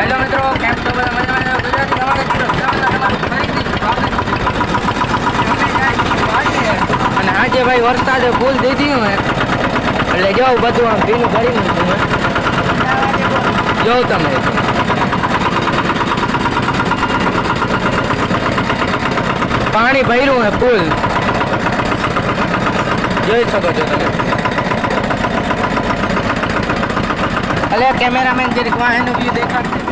Hello મિત્રો, કેમ છો બધા? મજામાં? ગુજરાતી અને આજે ભાઈ વરસાદે ફૂલ દીધી હું એટલે જાઉં બધું આમ ભીનું ભરી મૂકું જોઉં તમે પાણી ભર્યું હે ફૂલ જોઈ શકો છો તમે. અલે કેમેરામેન જરીક વાહેનું વ્યૂ દેખાડશે.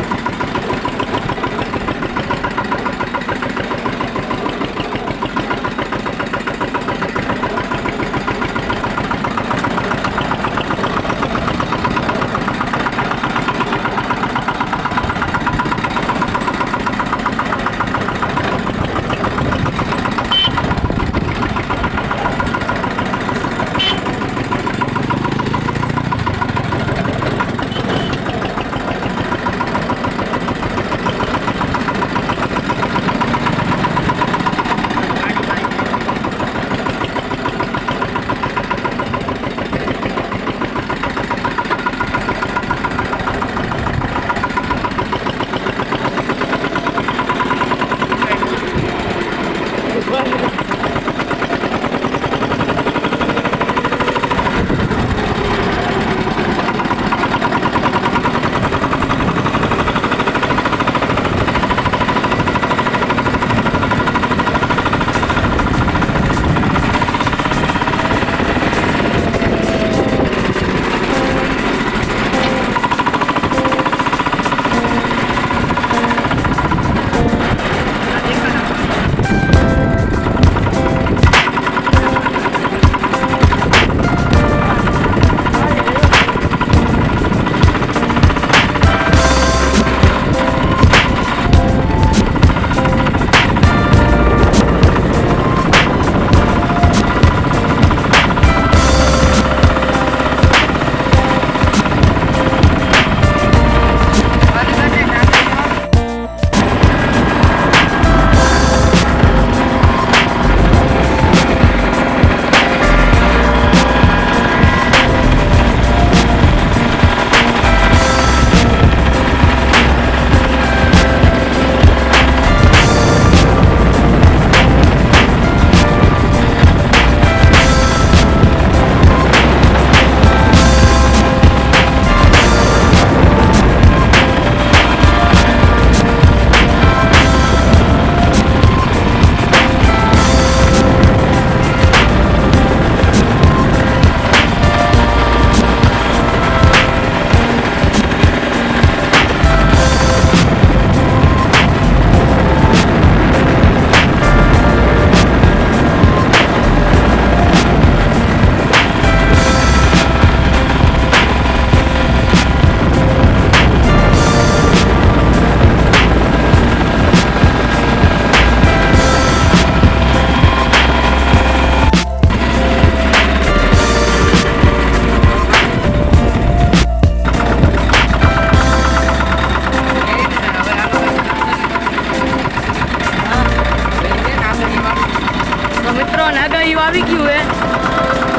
આવી ગયું હે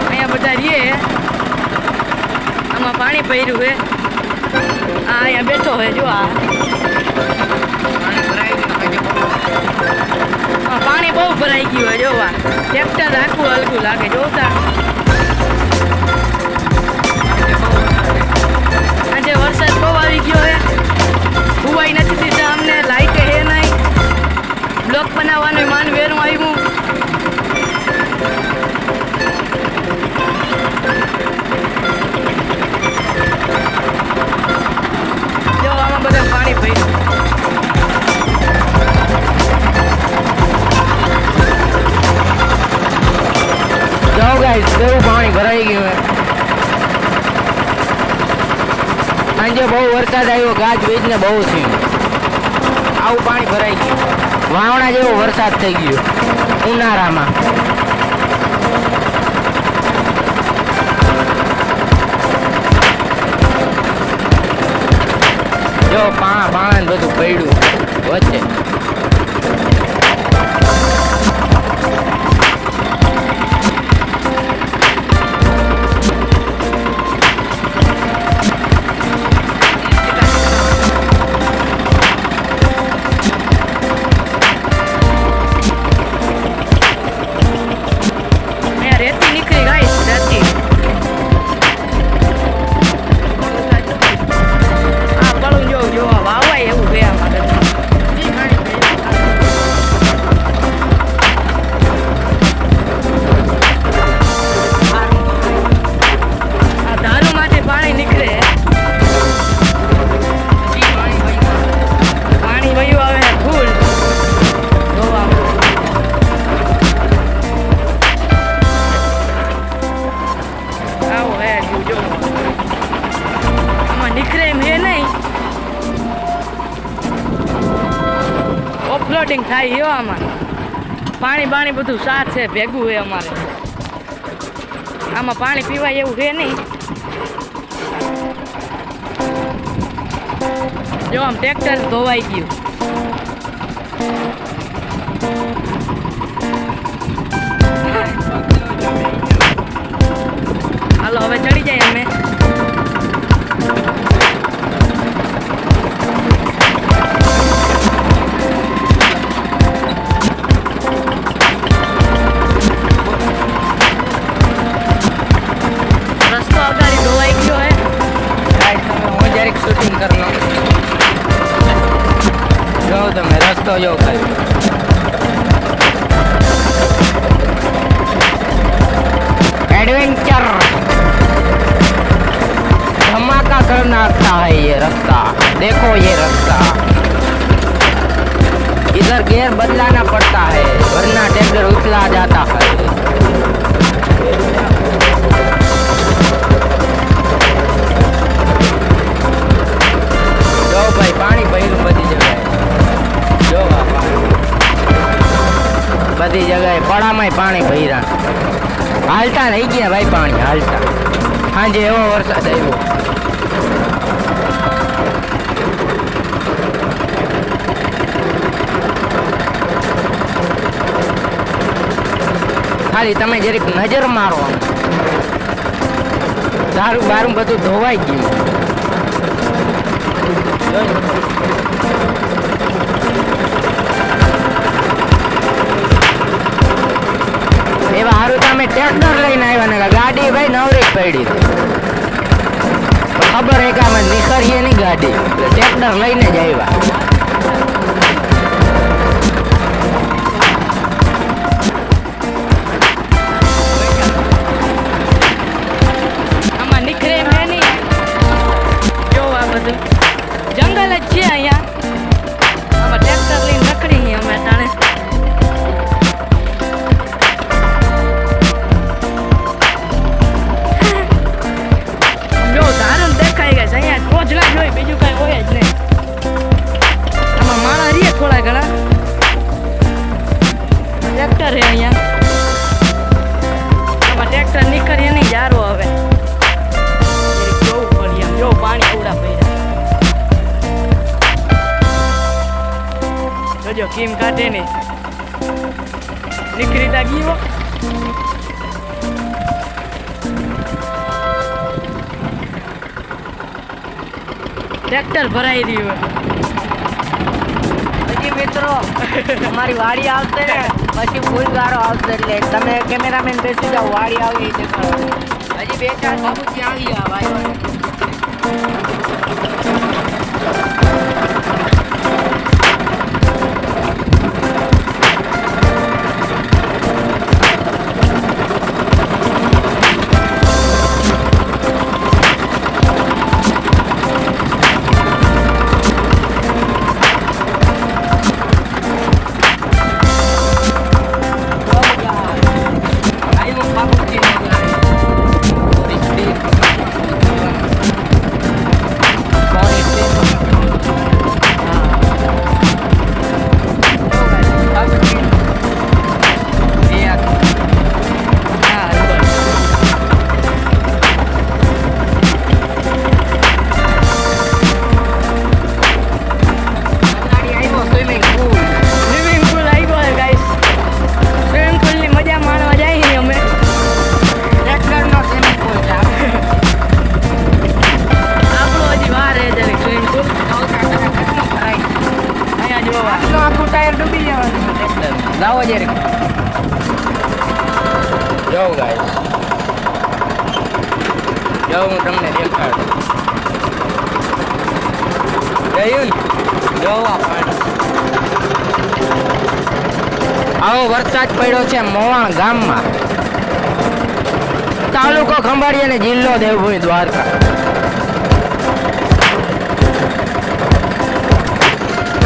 અહીંયા બધા રીએ આમાં પાણી ભર્યું હે આ અહીંયા બેઠો હે જો આ પાણી બહુ ભરાઈ ગયું હે જોવા ટ્રેક્ટર આખું હલકું લાગે જોતા આજે વરસાદ બહુ આવી ગયો હે ભૂવાઈ નથી દીધા અમને લાઈટ હે નહીં બ્લોક બનાવવાનું માન વેરું આવ્યું બધા પાણી ભર્યું જાઓ ગાઈસ કેવું પાણી ભરાઈ ગયું સાંજે બહુ વરસાદ આવ્યો ગાજવીજ ને બહુ છે આવું પાણી ભરાઈ ગયું વાવણા જેવો વરસાદ થઈ ગયો ઉનાળામાં જો પાણા બધું પડ્યું વચ્ચે અનલોડિંગ થાય હો આમાં. પાણી બધું સાફ છે, ભેગું છે અમારે. આમાં પાણી પીવાય એવું છે નહીં. જો આમ ટ્રેક્ટર ધોવાઈ ગયું. હાલો હવે ચડી જાય અમે. રસ્તો અગાડી ધોવાઈ ગયો હે. હું જરીક શૂટિંગ કરી લઉં. જો તમે રસ્તો જો ખાલી एडवेंचर धमाका करना आता है ये रास्ता. देखो ये रास्ता, इधर गियर बदलाना पड़ता है वरना ट्रैक्टर उछला जाता है. जो भाई पानी भर्યું બધી જગ્યાએ. જો બધી જગ્યાએ પડામાં પાણી ભર્યા. હાલતા રહી ગયા ભાઈ પાણી હાલતા. સાંજે એવો વરસાદ આવ્યો. ખાલી તમે જરીક નજર મારો. દારૂ બારું બધું ધોવાઈ ગયું. એવા હારું તમે ટ્રેક્ટર લઈને આવ્યા ને ગાડી ભાઈ નવરી પડી ખબર હે કે આમાં નીકળીએ નહીં ગાડી, ટ્રેક્ટર લઈને જ આવ્યા. આમાં નીકળે એમ હે નહીં. જો આ બધું જંગલ જ છે અહીંયા. આમાં ટ્રેક્ટર લઈને નીકળી અમે તાણે. બીજું કઈ હોય જ નહીં. આમાં માણસ રહીએ થોડા ઘણા. ટ્રેક્ટર છે અહીંયા. આમાં ટ્રેક્ટર નીકળીએ નહીં જારો હવે. જોવું પડી આમ. જો પાણી આવડા પડ્યા. જોજો કેમ કાઢે ને નીકળી તા ગયો. ટ્રેક્ટર ભરાઈ રહ્યું. હજી મિત્રો અમારી વાડી આવશે ને પછી ફૂલ ગારો આવશે એટલે તમે કેમેરામેન બેસી જાઓ. વાડી આવી હજી 2-4 બાબુજી આવી ગયા ભાઈ. લાવો જરીક જો ગાઈસ. જો હું તમને દેખાડું. જોયું ને જો આ પાણી. આવો વરસાદ પડ્યો છે મોવાણ ગામમાં. તાલુકો ખંભાળિયા અને જિલ્લો દેવભૂમિ દ્વારકા.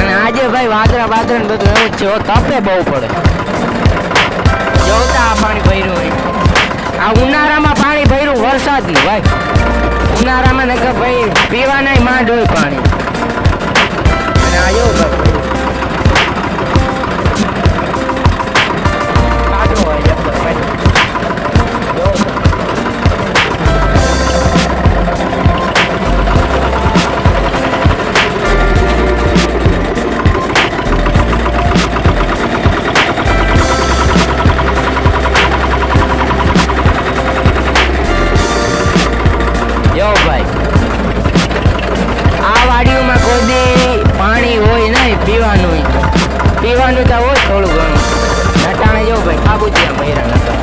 અને આજે ભાઈ વાદળા બાદળ બધું એવું જ છે. તપે બહુ પડે. જોતા આ પાણી ભર્યું હોય. આ ઉનાળામાં પાણી ભર્યું વરસાદનું ભાઈ. ઉનાળામાં ને કે ભાઈ પીવાના માંડ હોય પાણી. અને આ એવું ભાઈ કોઈ પાણી હોય નહીં પીવાનું તો હોય થોડું ઘણું નટાણે જો ભાઈ ખાબુચિયા ભર્યા નતા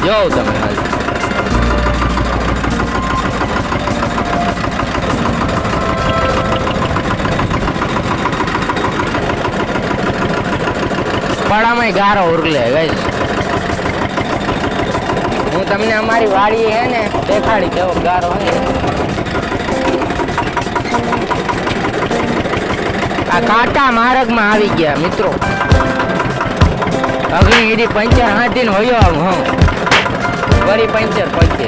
જોઉં તમે હાલ પડામાં ગારો ઉરલે ગઈશ હું તમને અમારી વાડી હે ને દેખાડી કેવો ગારો હે આ કાંટા માર્ગમાં આવી ગયા મિત્રો અગ્નિ એડી પંચર હાથીને હોયો આવું હું વળી પંચર પડશે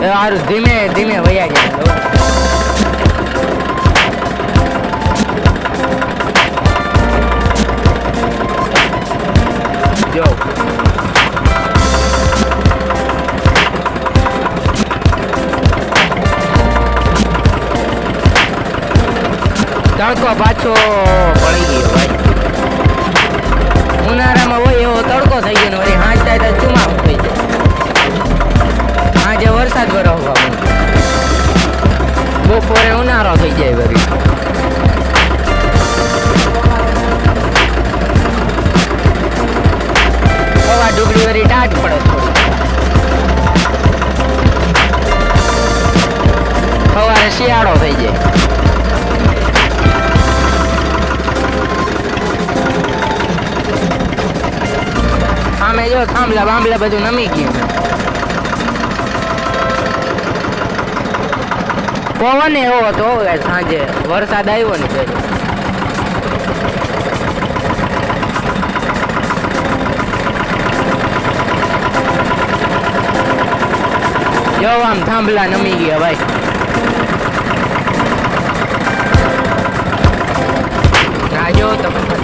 એ સારું ધીમે ધીમે વયા જાય જો તડકો પાછો પડી ગયો ભાઈ ઉનાળામાં હોય એવો તડકો થઈ ગયો ને વળી હાથ થાય તો ચુમાવ થઈ જાય આજે વરસાદ વરસવા બપોરે ઉનાળો થઈ જાય વળી હવા ડુગડી વળી ટાટ પડે થોડી સવારે શિયાળો થઈ જાય આમે જો થાંભલા બાંભલા બધું નમી ગયું પવન એવો હતો સાંજે વરસાદ આવ્યો ને ત્યારે જો આમ થાંભલા નમી ગયા ભાઈ ના જો તમે